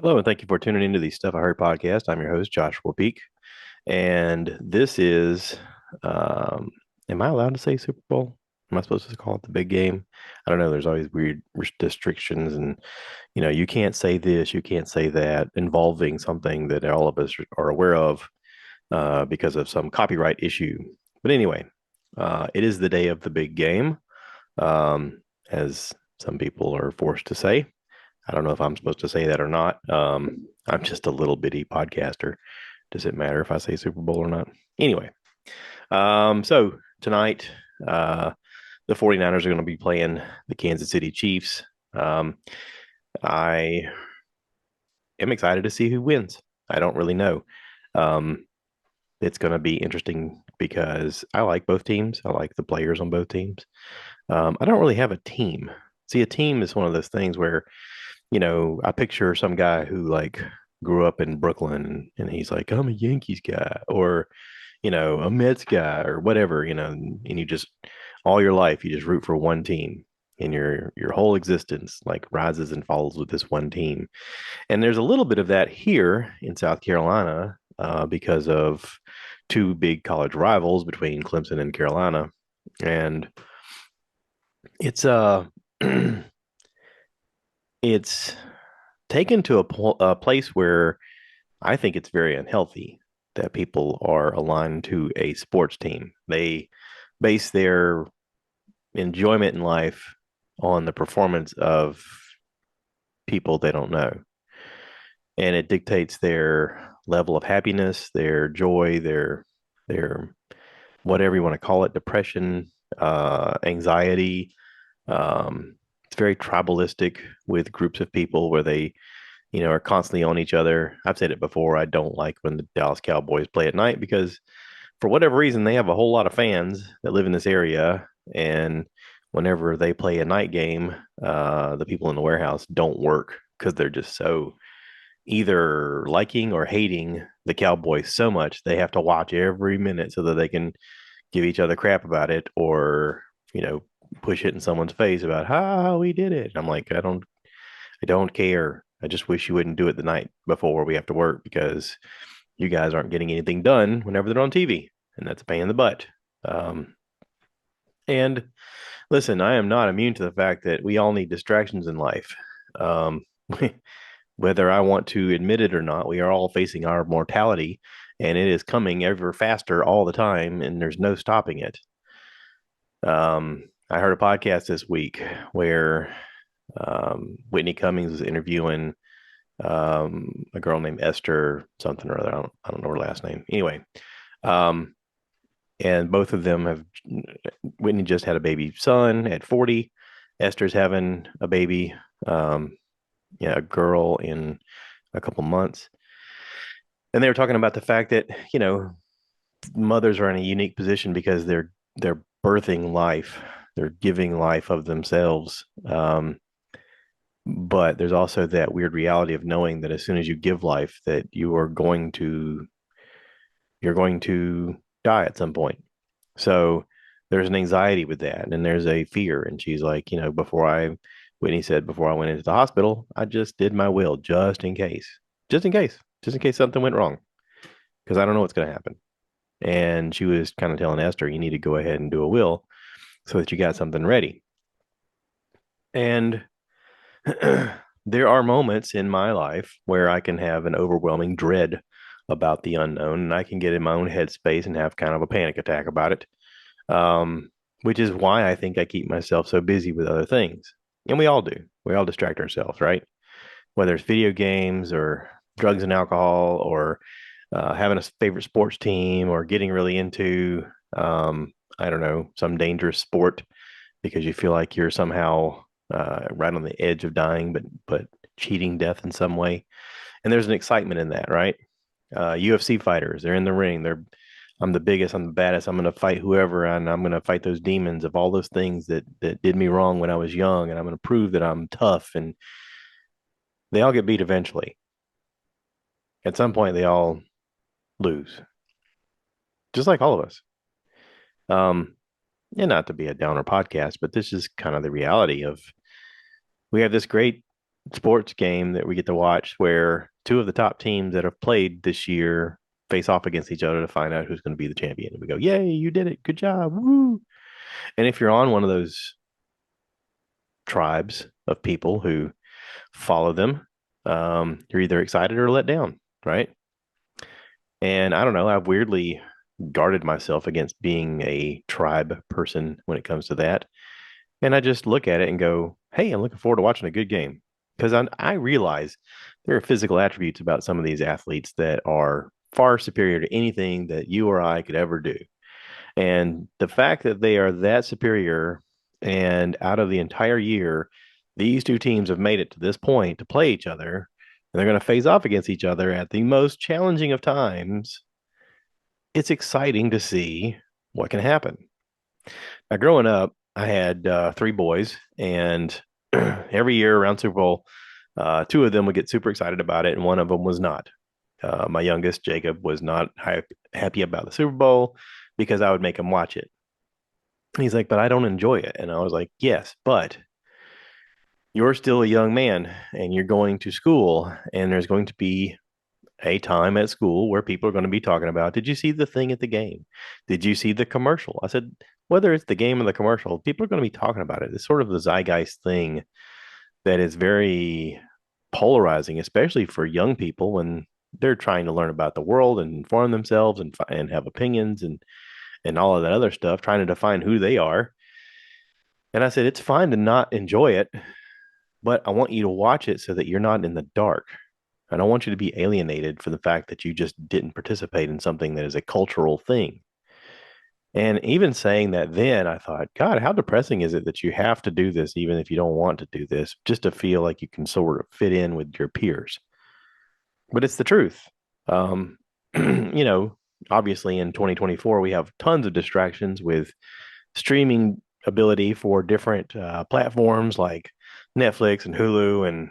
Hello, and thank you for tuning into the Stuff I Heard podcast. I'm your host, Joshua Peak, and this is, um, am I allowed to say Super Bowl? Am I supposed to call it the big game? I don't know. There's always weird restrictions, and you can't say this, you can't say that, involving something that all of us are aware of because of some copyright issue. But anyway, it is the day of the big game, as some people are forced to say. I don't know if I'm supposed to say that or not. I'm just a little bitty podcaster. Does it matter if I say Super Bowl or not? Anyway, so tonight, uh, the 49ers are going to be playing the Kansas City Chiefs. I am excited to see who wins. I don't really know. Um, it's going to be interesting because I like both teams. I like the players on both teams. I don't really have a team. See, a team is one of those things where I picture some guy who like grew up in Brooklyn and he's like, I'm a Yankees guy or, a Mets guy or whatever, and you just all your life you just root for one team and your whole existence like rises and falls with this one team. And there's a little bit of that here in South Carolina because of two big college rivals between Clemson and Carolina. And it's it's taken to a place where I think it's very unhealthy that people are aligned to a sports team. They base their enjoyment in life on the performance of people they don't know. And it dictates their level of happiness, their joy, their whatever you want to call it, depression, anxiety. It's very tribalistic with groups of people where they are constantly on each other. I've said it before. I don't like when the Dallas Cowboys play at night because for whatever reason, they have a whole lot of fans that live in this area. And whenever they play a night game, the people in the warehouse don't work because they're just so either liking or hating the Cowboys so much they have to watch every minute so that they can give each other crap about it or, you know, push it in someone's face about how we did it. I'm like, I don't care. I just wish you wouldn't do it the night before we have to work because you guys aren't getting anything done whenever they're on TV, and that's a pain in the butt. Um, and listen, I am not immune to the fact that we all need distractions in life. Um, whether I want to admit it or not, we are all facing our mortality, and it is coming ever faster all the time, and there's no stopping it. I heard a podcast this week where Whitney Cummings was interviewing a girl named Esther something or other. I don't know her last name. Anyway, um, and both of them have. Whitney just had a baby son at 40. Esther's having a baby, a girl in a couple months, and they were talking about the fact that mothers are in a unique position because they're birthing life, they're giving life of themselves. But there's also that weird reality of knowing that as soon as you give life, that you're going to die at some point. So there's an anxiety with that, and there's a fear. And she's like, Whitney said, before I went into the hospital, I just did my will just in case something went wrong, because I don't know what's going to happen. And she was kind of telling Esther, you need to go ahead and do a will so that you got something ready. And there are moments in my life where I can have an overwhelming dread about the unknown, and I can get in my own headspace and have kind of a panic attack about it. Which is why I think I keep myself so busy with other things. And we all do. We all distract ourselves, right? Whether it's video games or drugs and alcohol or having a favorite sports team or getting really into, I don't know, some dangerous sport because you feel like you're somehow right on the edge of dying, but cheating death in some way. And there's an excitement in that, right? UFC fighters, they're in the ring. I'm the biggest, I'm the baddest. I'm going to fight whoever, and I'm going to fight those demons of all those things that did me wrong when I was young, and I'm going to prove that I'm tough. And they all get beat eventually. At some point, they all lose, just like all of us. Um, and not to be a downer podcast, but this is kind of the reality of we have this great sports game that we get to watch where two of the top teams that have played this year face off against each other to find out who's going to be the champion. And we go, yay, you did it. Good job. Woo. And if you're on one of those tribes of people who follow them, you're either excited or let down, right? And I don't know, I've weirdly guarded myself against being a tribe person when it comes to that. And I just look at it and go, hey, I'm looking forward to watching a good game. Because I realize there are physical attributes about some of these athletes that are far superior to anything that you or I could ever do. And the fact that they are that superior, and out of the entire year, these two teams have made it to this point to play each other, and they're going to face off against each other at the most challenging of times. It's exciting to see what can happen. Now, growing up, I had three boys, and every year around Super Bowl, two of them would get super excited about it, and one of them was not. My youngest, Jacob, was not happy about the Super Bowl because I would make him watch it. He's like, but I don't enjoy it. And I was like, yes, but you're still a young man and you're going to school, and there's going to be a time at school where people are going to be talking about, did you see the thing at the game? Did you see the commercial? I said, whether it's the game or the commercial, people are going to be talking about it. It's sort of the zeitgeist thing that is very polarizing, especially for young people when they're trying to learn about the world and inform themselves and have opinions and all of that other stuff, trying to define who they are. And I said, it's fine to not enjoy it, but I want you to watch it so that you're not in the dark. I don't want you to be alienated for the fact that you just didn't participate in something that is a cultural thing. And even saying that then, I thought, God, how depressing is it that you have to do this, even if you don't want to do this, just to feel like you can sort of fit in with your peers? But it's the truth. Um, you know, obviously in 2024, we have tons of distractions with streaming ability for different platforms like Netflix and Hulu and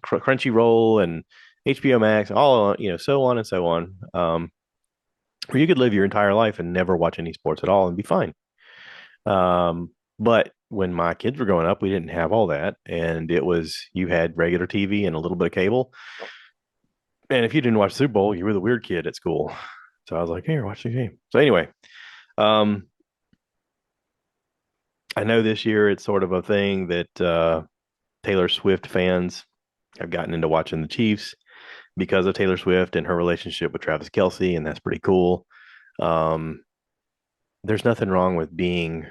Crunchyroll and HBO Max, all so on and so on. Where you could live your entire life and never watch any sports at all and be fine. But when my kids were growing up, we didn't have all that, and it was you had regular TV and a little bit of cable. And if you didn't watch the Super Bowl, you were the weird kid at school. So I was like, here, watch the game. So anyway, um, I know this year it's sort of a thing that Taylor Swift fans have gotten into watching the Chiefs because of Taylor Swift and her relationship with Travis Kelce, and that's pretty cool. Um, there's nothing wrong with being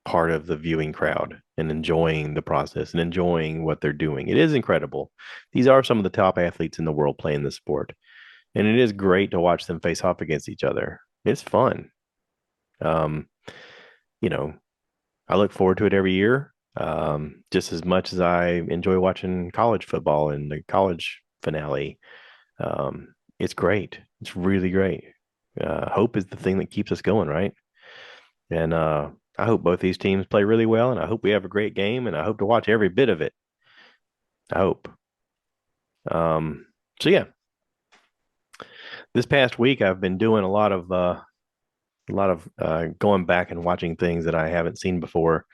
part of the viewing crowd and enjoying the process and enjoying what they're doing. It is incredible. These are some of the top athletes in the world playing this sport, and it is great to watch them face off against each other. It's fun. Um, you know, I look forward to it every year, just as much as I enjoy watching college football and the college finale. It's great. It's really great. Hope is the thing that keeps us going, right? And I hope both these teams play really well, and I hope we have a great game, and I hope to watch every bit of it. I hope. So yeah, this past week I've been doing a lot of going back and watching things that I haven't seen before,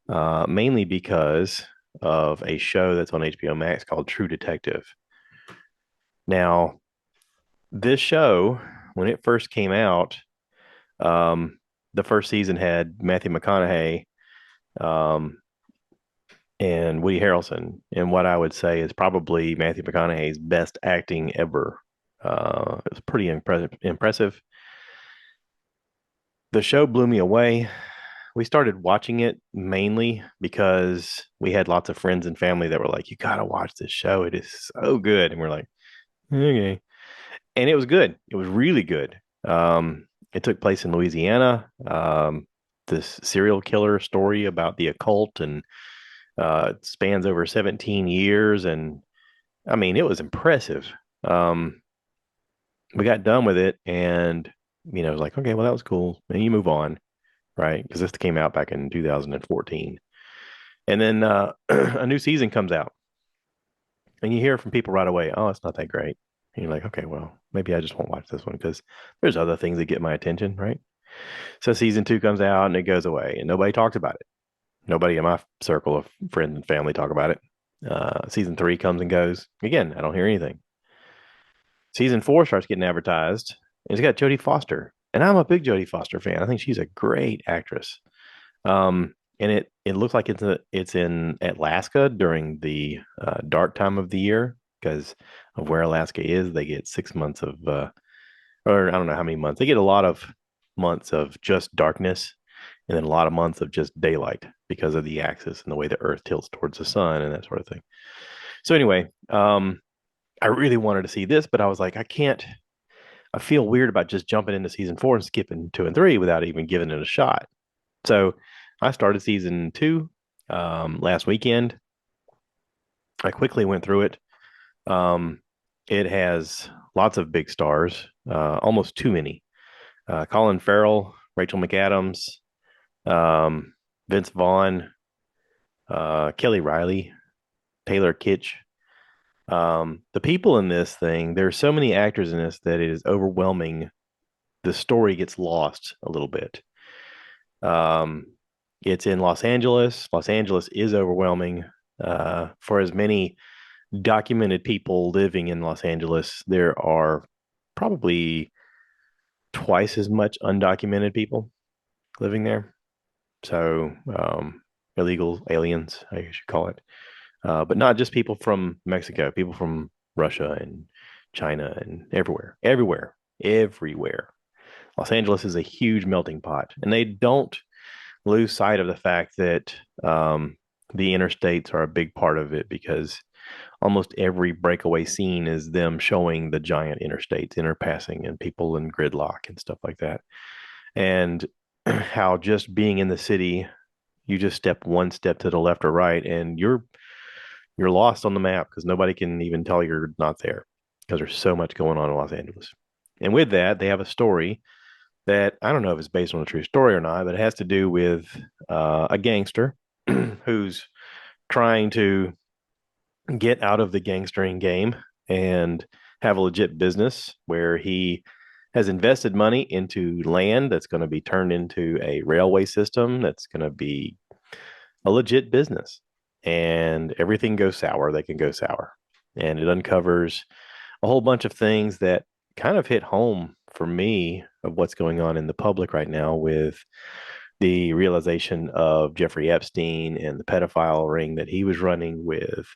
mainly because of a show that's on HBO Max called True Detective. Now, this show, when it first came out, um, the first season had Matthew McConaughey, um, and Woody Harrelson, and what I would say is probably Matthew McConaughey's best acting ever. It was pretty impressive. The show blew me away. We started watching it mainly because we had lots of friends and family that were like, "You gotta watch this show. It is so good." And we're like, "Okay." And it was good. It was really good. It took place in Louisiana. This serial killer story about the occult, and it spans over 17 years. And I mean, it was impressive. Um, we got done with it, and it was like, okay, well, that was cool. And you move on, right? Because this came out back in 2014. And then a new season comes out, and you hear from people right away, oh, it's not that great. And you're like, okay, well, maybe I just won't watch this one because there's other things that get my attention, right? So season two comes out and it goes away, and nobody talks about it. Nobody in my circle of friends and family talk about it. Season three comes and goes. Again, I don't hear anything. Season four starts getting advertised, and it's got Jodie Foster, and I'm a big Jodie Foster fan. I think she's a great actress. And it looks like it's in Alaska during the dark time of the year because of where Alaska is. They get 6 months of, or I don't know how many months. They get a lot of months of just darkness, and then a lot of months of just daylight because of the axis and the way the Earth tilts towards the sun and that sort of thing. So anyway, I really wanted to see this, but I was like, I can't. I feel weird about just jumping into season four and skipping two and three without even giving it a shot. So I started season two last weekend. I quickly went through it. Um, it has lots of big stars, almost too many. Colin Farrell, Rachel McAdams, um, Vince Vaughn, Kelly Riley, Taylor Kitsch. The people in this thing, there's so many actors in this that it is overwhelming. The story gets lost a little bit. Um, it's in Los Angeles. Los Angeles is overwhelming. For as many documented people living in Los Angeles, there are probably twice as much undocumented people living there. So, illegal aliens, I should call it. But not just people from Mexico, people from Russia and China and everywhere. Los Angeles is a huge melting pot, and they don't lose sight of the fact that the interstates are a big part of it because almost every breakaway scene is them showing the giant interstates interpassing and people in gridlock and stuff like that. And how just being in the city, you just step one step to the left or right, and you're lost on the map because nobody can even tell you're not there because there's so much going on in Los Angeles. And with that, they have a story that I don't know if it's based on a true story or not, but it has to do with a gangster who's trying to get out of the gangstering game and have a legit business where he has invested money into land that's going to be turned into a railway system that's going to be a legit business. And everything goes sour. They can go sour. And it uncovers a whole bunch of things that kind of hit home for me of what's going on in the public right now with the realization of Jeffrey Epstein and the pedophile ring that he was running with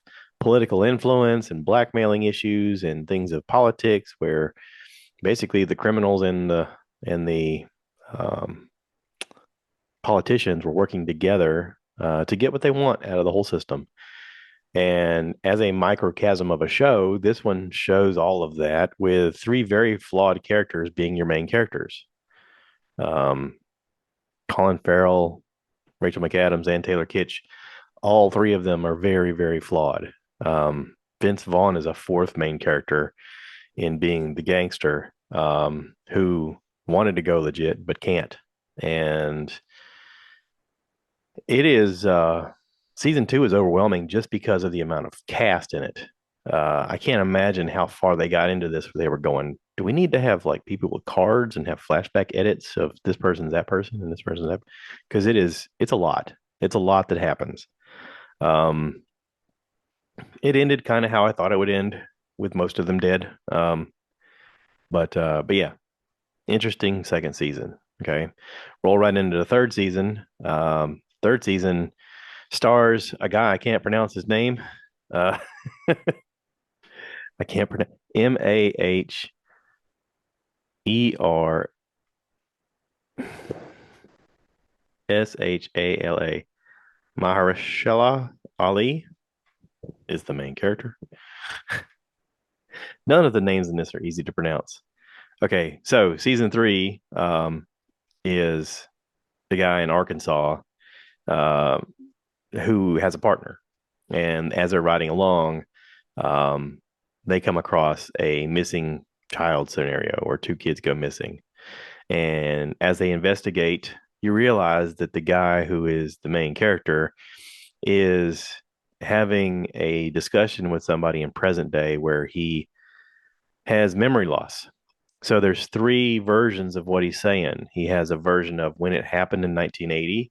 political influence and blackmailing issues and things of politics where basically the criminals and the um, politicians were working together to get what they want out of the whole system. And as a microcosm of a show, this one shows all of that with three very flawed characters being your main characters. Um, Colin Farrell, Rachel McAdams, and Taylor Kitsch, all three of them are very, very flawed. Vince Vaughn is a fourth main character in being the gangster who wanted to go legit but can't. And it is season two is overwhelming just because of the amount of cast in it. I can't imagine how far they got into this where they were going, do we need to have like people with cards and have flashback edits of this person's that person and this person's that? Because it's a lot. It's a lot that happens. Um, it ended kind of how I thought it would end, with most of them dead. But yeah, interesting second season. Okay, roll right into the third season. Third season stars a guy I can't pronounce his name. Uh, I can't pronounce Maheshhala. Mahershala Ali is the main character. None of the names in this are easy to pronounce. Okay, so season three is the guy in Arkansas uh, who has a partner, and as they're riding along, um, they come across a missing child scenario where two kids go missing, and as they investigate, you realize that the guy who is the main character is having a discussion with somebody in present day where he has memory loss. So there's three versions of what he's saying. He has a version of when it happened in 1980.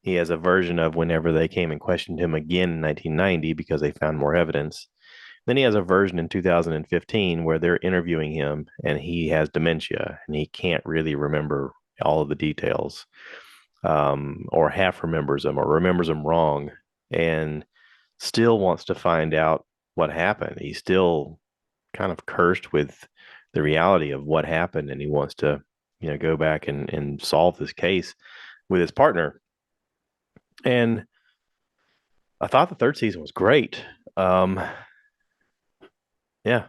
He has a version of whenever they came and questioned him again in 1990 because they found more evidence. Then he has a version in 2015 where they're interviewing him and he has dementia and he can't really remember all of the details, or half remembers them or remembers them wrong, and still wants to find out what happened. He's still kind of cursed with the reality of what happened, and he wants to, go back and solve this case with his partner. And I thought the third season was great. Um, yeah,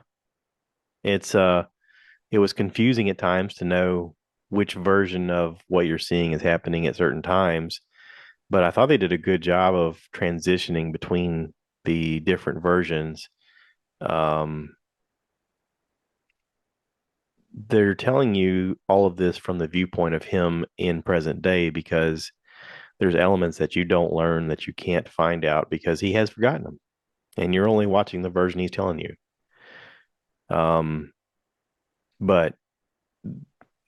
it's it was confusing at times to know which version of what you're seeing is happening at certain times, but I thought they did a good job of transitioning between the different versions. Um, they're telling you all of this from the viewpoint of him in present day because there's elements that you don't learn that you can't find out because he has forgotten them, and you're only watching the version he's telling you. Um, but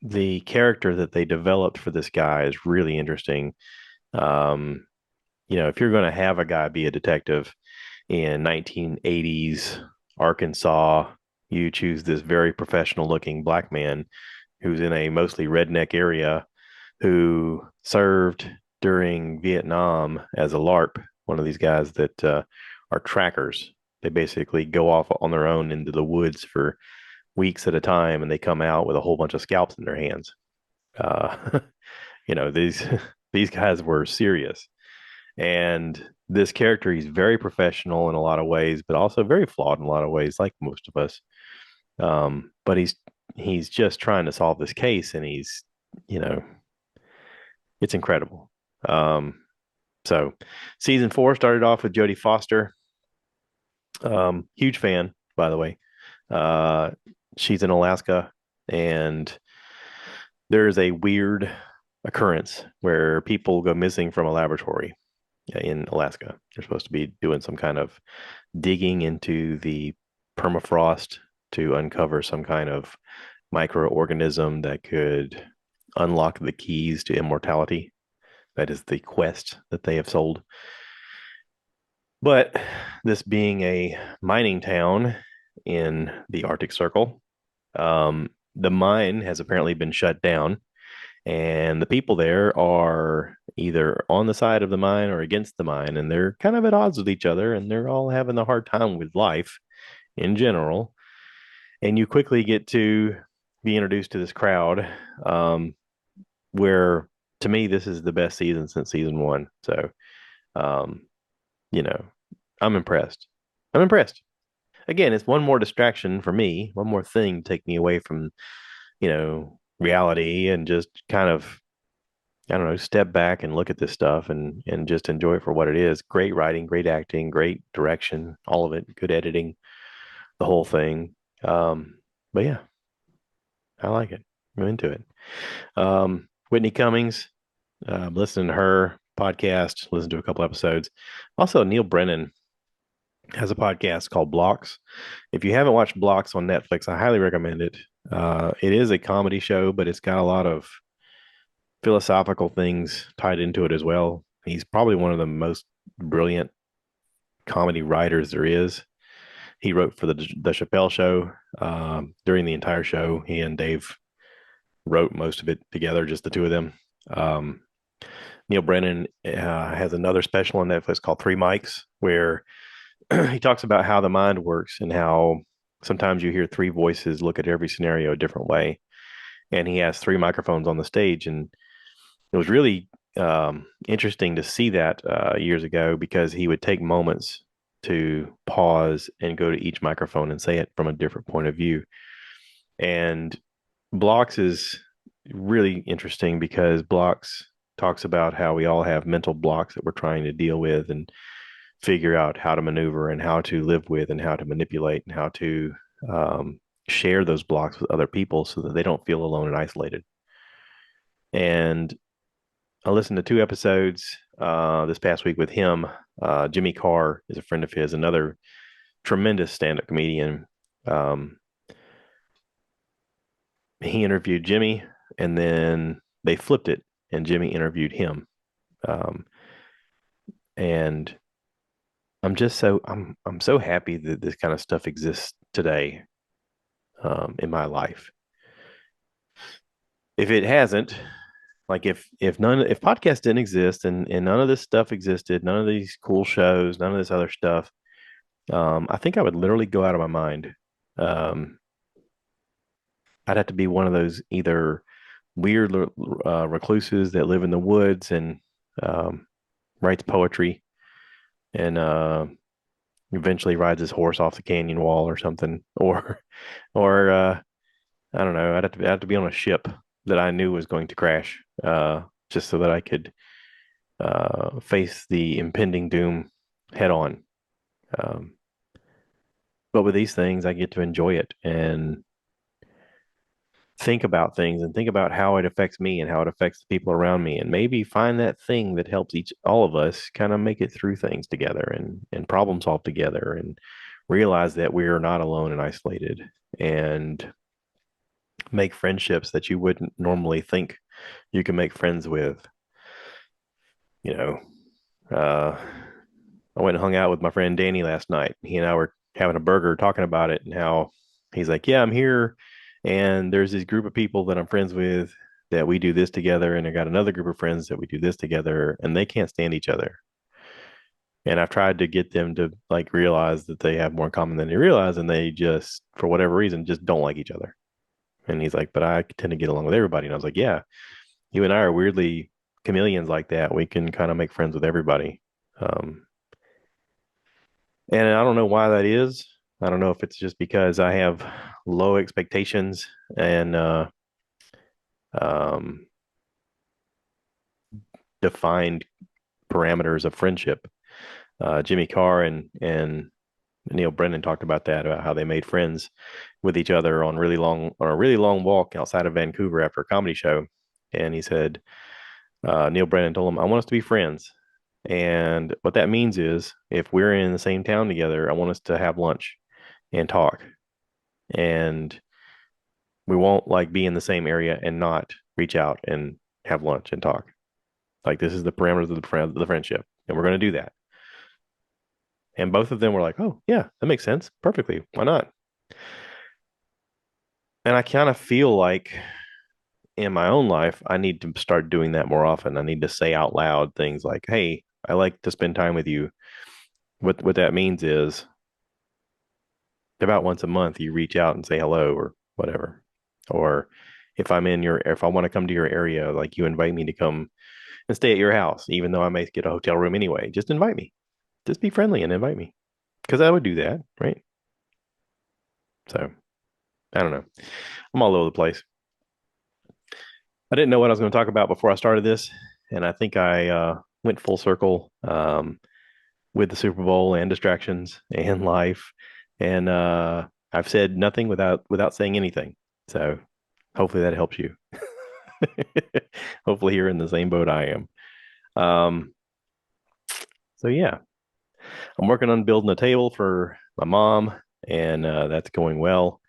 the character that they developed for this guy is really interesting. Um, if you're going to have a guy be a detective in 1980s Arkansas, you choose this very professional looking black man who's in a mostly redneck area who served during Vietnam as a LARP, one of these guys that are trackers. They basically go off on their own into the woods for weeks at a time, and they come out with a whole bunch of scalps in their hands. Uh, these these guys were serious, and this character, he's very professional in a lot of ways, but also very flawed in a lot of ways, like most of us. But he's just trying to solve this case, and you know, it's incredible. Um, so season four started off with Jodie Foster. Huge fan, by the way. Uh, she's in Alaska, and there's a weird occurrence where people go missing from a laboratory in Alaska. They're supposed to be doing some kind of digging into the permafrost to uncover some kind of microorganism that could unlock the keys to immortality. That is the quest that they have sold. But this being a mining town in the Arctic Circle, the mine has apparently been shut down, and the people there are either on the side of the mine or against the mine, and they're kind of at odds with each other, and they're all having a hard time with life in general. And you quickly get to be introduced to this crowd, where to me this is the best season since season one. So, um, you know, I'm impressed. I'm impressed. Again, it's one more distraction for me, one more thing to take me away from, reality, and just kind of, I don't know, step back and look at this stuff and just enjoy it for what it is. Great writing, great acting, great direction, all of it, good editing, the whole thing. But yeah, I like it. I'm into it. Whitney Cummings, listening to her podcast, listen to a couple episodes. Also, Neal Brennan has a podcast called Blocks. If you haven't watched Blocks on Netflix, I highly recommend it. It is a comedy show, but it's got a lot of philosophical things tied into it as well. He's probably one of the most brilliant comedy writers there is. He wrote for the Chappelle Show. During the entire show, he and Dave wrote most of it together, just the two of them. Um, Neal Brennan has another special on Netflix called Three Mics, where he talks about how the mind works and how sometimes you hear three voices look at every scenario a different way. And he has three microphones on the stage, and it was really interesting to see that years ago, because he would take moments to pause and go to each microphone and say it from a different point of view. And Blocks is really interesting because Blocks talks about how we all have mental blocks that we're trying to deal with and figure out how to maneuver and how to live with and how to manipulate and how to um, share those blocks with other people so that they don't feel alone and isolated. And I listened to two episodes this past week with him. Jimmy Carr is a friend of his, another tremendous stand-up comedian. Um, he interviewed Jimmy, and then they flipped it, and Jimmy interviewed him. Um, And I'm so happy that this kind of stuff exists today in my life. If it hasn't, like if podcasts didn't exist and none of this stuff existed, none of these cool shows, none of this other stuff, I think I would literally go out of my mind. Um, I'd have to be one of those either weird recluses that live in the woods and um, writes poetry and eventually rides his horse off the canyon wall or something, or I don't know. I'd have to be on a ship that I knew was going to crash, just so that I could face the impending doom head on. Um, but with these things, I get to enjoy it and think about things and think about how it affects me and how it affects the people around me, and maybe find that thing that helps all of us kind of make it through things together and problem solve together and realize that we are not alone and isolated and make friendships that you wouldn't normally think you can make friends with. You know, uh, I went and hung out with my friend Danny last night. He and I were having a burger talking about it and how he's like, yeah, I'm here. And there's this group of people that I'm friends with that we do this together. And I got another group of friends that we do this together and they can't stand each other. And I've tried to get them to like realize that they have more in common than they realize. And they just, for whatever reason, just don't like each other. And he's like, but I tend to get along with everybody. And I was like, yeah, you and I are weirdly chameleons like that. We can kind of make friends with everybody. Um, and I don't know why that is. I don't know if it's just because I have low expectations and um, defined parameters of friendship. Jimmy Carr and Neal Brennan talked about that, about how they made friends with each other on a really long walk outside of Vancouver after a comedy show. And he said, Neal Brennan told him, I want us to be friends. And what that means is if we're in the same town together, I want us to have lunch and talk. And we won't like be in the same area and not reach out and have lunch and talk. Like this is the parameters of the friendship, and we're going to do that. And both of them were like, "Oh yeah, that makes sense perfectly. Why not?" And I kind of feel like in my own life, I need to start doing that more often. I need to say out loud things like, "Hey, I like to spend time with you." What that means is about once a month you reach out and say hello or whatever. Or if I want to come to your area, like you invite me to come and stay at your house, even though I may get a hotel room anyway. Just invite me. Just be friendly and invite me. Because I would do that, right? So I don't know. I'm all over the place. I didn't know what I was going to talk about before I started this, and I think I went full circle with the Super Bowl and distractions and life, and I've said nothing without saying anything. So hopefully that helps you. Hopefully you're in the same boat I am. Um, so yeah, I'm working on building a table for my mom, and that's going well.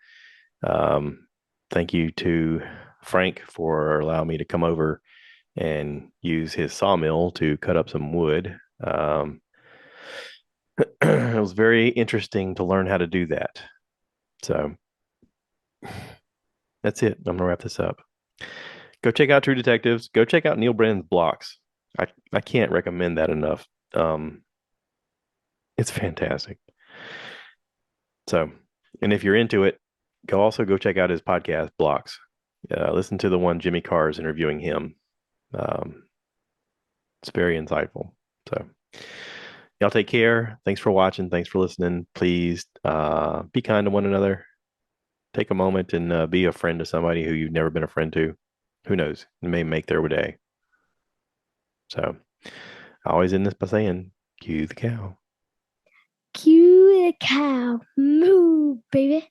Um, Thank you to Frank for allowing me to come over and use his sawmill to cut up some wood. It was very interesting to learn how to do that. So that's it. I'm gonna wrap this up. Go check out True Detectives. Go check out Neal Brennan's Blocks. I can't recommend that enough. Um, it's fantastic. So, and if you're into it, go check out his podcast, Blocks. Listen to the one Jimmy Carr is interviewing him. Um, it's very insightful. So, y'all take care. Thanks for watching. Thanks for listening. Please be kind to one another. Take a moment and be a friend to somebody who you've never been a friend to. Who knows? It may make their day. So, I always end this by saying, cue the cow. Cue the cow. Moo, baby.